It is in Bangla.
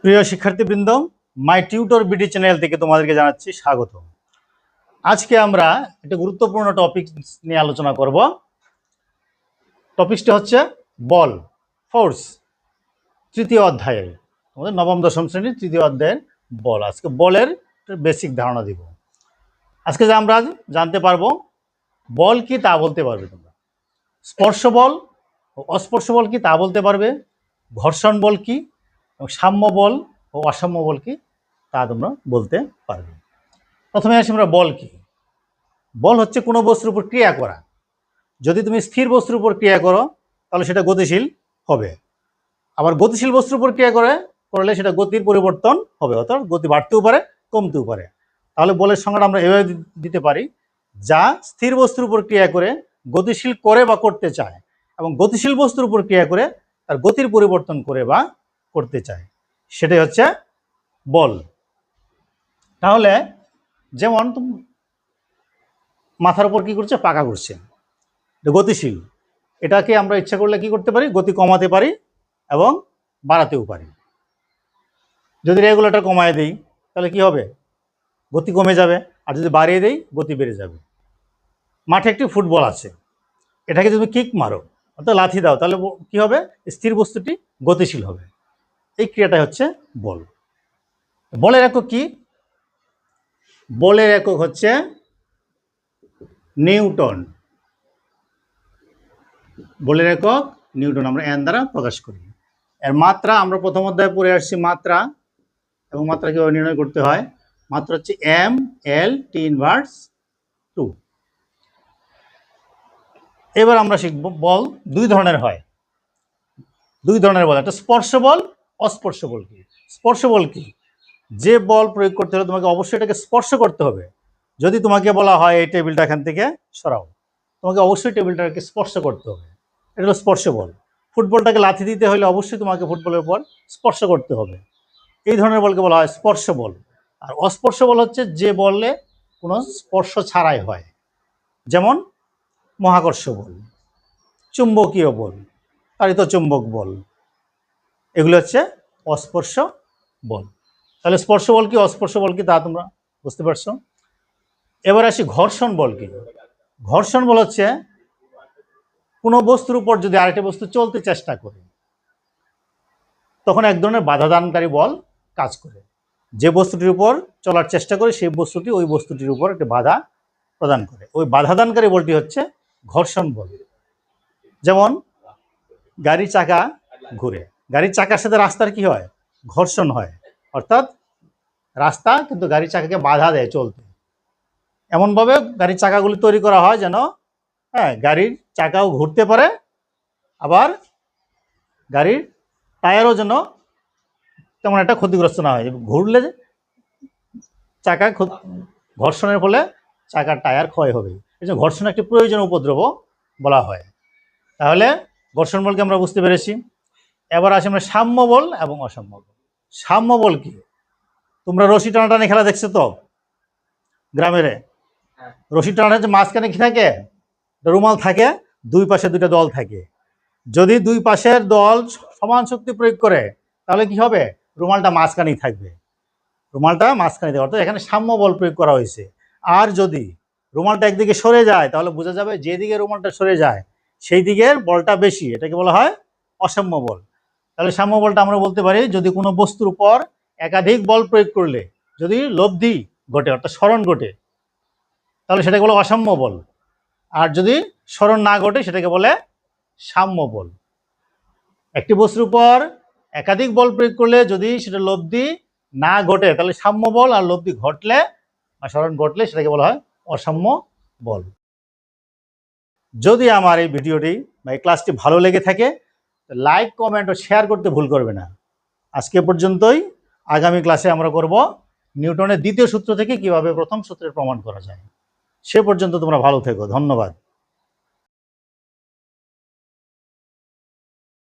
প্রিয় শিক্ষার্থীবৃন্দ, মাই টিউটর বিডি চ্যানেল থেকে তোমাদেরকে জানাচ্ছি স্বাগত। আজকে আমরা একটা গুরুত্বপূর্ণ টপিক নিয়ে আলোচনা করব। টপিকটা হচ্ছে বল, ফোর্স, তৃতীয় অধ্যায়ের, আমাদের নবম দশম শ্রেণীর তৃতীয় অধ্যায়ের বল। আজকে বলের বেসিক ধারণা দিব। আজকে যে আমরা জানতে পারবো বল কি তা বলতে পারবে তোমরা, স্পর্শ বল ও অস্পর্শ বল কি তা বলতে পারবে, ঘর্ষণ বল কি এবং সাম্য বল ও অসাম্য বল কি তা তোমরা বলতে পারবে। প্রথমে আসি আমরা বল কি। বল হচ্ছে কোনো বস্তুর উপর ক্রিয়া করা। যদি তুমি স্থির বস্তুর উপর ক্রিয়া করো তাহলে সেটা গতিশীল হবে, আবার গতিশীল বস্তুর উপর ক্রিয়া করলে সেটা গতির পরিবর্তন হবে, অর্থাৎ গতি বাড়তেও পারে কমতেও পারে। তাহলে বলের সংজ্ঞাটা আমরা এভাবে দিতে পারি, যা স্থির বস্তুর উপর ক্রিয়া করে গতিশীল করে বা করতে চায় এবং গতিশীল বস্তুর উপর ক্রিয়া করে তার গতির পরিবর্তন করে বা করতে চায়, সেটাই হচ্ছে বল। তাহলে যেমন মাথার উপর কি করছে, পাকা করছে, গতিশীল। এটাকে আমরা ইচ্ছা করলে কি করতে পারি, গতি কমাতে পারি এবং বাড়াতেও পারি। যদি রেগুলেটর কমায় দিই তাহলে কি হবে, গতি কমে যাবে, আর যদি বাড়িয়ে দেই গতি বেড়ে যাবে। মাঠে একটি ফুটবল আছে, এটাকে যদি কিক মারো অর্থাৎ লাথি দাও তাহলে কি হবে, স্থির বস্তুটি গতিশীল হবে। এই ক্রিয়াটাই হচ্ছে বল। বলের একক কি, বলের একক হচ্ছে নিউটন। বলের একক নিউটন, আমরা এন দ্বারা প্রকাশ করি। এর মাত্রা আমরা প্রথম অধ্যায়ে পড়ে আসছি মাত্রা, এবং মাত্রা কিভাবে নির্ণয় করতে হয়। মাত্রা হচ্ছে এম এল টি ইনভার্স 2। এবার আমরা শিখব বল দুই ধরনের হয়, দুই ধরনের বল, একটা স্পর্শ বল, অস্পর্শ বল। কি স্পর্শ বল কি, যে বল প্রয়োগ করতে হলে তোমাকে অবশ্যই এটাকে স্পর্শ করতে হবে। যদি তোমাকে বলা হয় এই টেবিলটা এখান থেকে সরাও, তোমাকে অবশ্যই টেবিলটাকে স্পর্শ করতে হবে, এটা হলো স্পর্শ বল। ফুটবলটাকে লাথি দিতে হলে অবশ্যই তোমাকে ফুটবলের উপর স্পর্শ করতে হবে। এই ধরনের বলকে বলা হয় স্পর্শ বল। আর অস্পর্শ বল হচ্ছে যে বলে কোনো স্পর্শ ছাড়াই হয়, যেমন মহাকর্ষ বল, চুম্বকীয় বল, তাড়িত চুম্বক বল, এগুলো হচ্ছে অস্পর্শ বল। তাহলে স্পর্শ বল কি, অস্পর্শ বল কি তা তোমরা বুঝতে পারছো। এবার আসি ঘর্ষণ বল কি। ঘর্ষণ বল হচ্ছে কোনো বস্তুর উপর যদি আরেকটা বস্তু চলতে চেষ্টা করে তখন এক ধরনের বাধাদানকারী বল কাজ করে। যে বস্তুটির উপর চলার চেষ্টা করে সেই বস্তুটি ওই বস্তুটির উপর একটা বাধা প্রদান করে, ওই বাধাদানকারী বলটি হচ্ছে ঘর্ষণ বল। যেমন গাড়ির চাকা ঘুরে, গাড়ির চাকার সাথে রাস্তার কি হয়, ঘর্ষণ হয়, অর্থাৎ রাস্তা কিন্তু গাড়ির চাকাকে বাধা দেয় চলতে। এমনভাবে গাড়ির চাকাগুলি তৈরি করা হয় যেন গাড়ির চাকাও ঘুরতে পারে, আবার গাড়ির টায়ারও যেন তেমন একটা ক্ষতিগ্রস্ত না হয়। ঘুরলে চাকা ঘর্ষণের ফলে চাকার টায়ার ক্ষয় হবে, এই জন্য ঘর্ষণ একটি প্রয়োজনীয় উপদ্রব বলা হয়। তাহলে ঘর্ষণ বলকে আমরা বুঝতে পেরেছি। এবার আসি আমরা সাম্য বল এবং অসাম্য বল। সাম্য বল কি, তোমরা রশি টানাটানি খেলা দেখছো তো গ্রামের, রশি টানাটা হচ্ছে মাঝখানে কি থাকে, রুমাল থাকে, দুই পাশে দুইটা দল থাকে। যদি দুই পাশের দল সমান শক্তি প্রয়োগ করে তাহলে কি হবে, রুমালটা মাঝখানেই থাকবে, রুমালটা মাঝখানে দেওয়া, অর্থাৎ এখানে সাম্য বল প্রয়োগ করা হয়েছে। আর যদি রুমালটা একদিকে সরে যায় তাহলে বোঝা যাবে যেদিকে রুমালটা সরে যায় সেই দিকের বলটা বেশি, এটাকে বলা হয় অসাম্য বল। তাহলে সাম্য বলটা আমরা বলতে পারি যদি কোনো বস্তুর উপর একাধিক বল প্রয়োগ করলে যদি লব্ধি ঘটে অর্থাৎ স্মরণ ঘটে তাহলে সেটাকে বলে অসাম্য বল, আর যদি স্মরণ না ঘটে সেটাকে বলে সাম্য বল। একটি বস্তুর উপর একাধিক বল প্রয়োগ করলে যদি সেটা লব্ধি না ঘটে তাহলে সাম্য বল, আর লব্ধি ঘটলে বা স্মরণ ঘটলে সেটাকে বলা হয় অসাম্য বল। যদি আমার এই ভিডিওটি বা এই ক্লাসটি ভালো লেগে থাকে লাইক কমেন্ট ও শেয়ার করতে ভুল করবে না। আজকে পর্যন্তই, আগামী ক্লাসে আমরা করব নিউটনের দ্বিতীয় সূত্র থেকে কিভাবে প্রথম সূত্রের প্রমাণ করা যায়। সে পর্যন্ত তোমরা ভালো থেকো, ধন্যবাদ।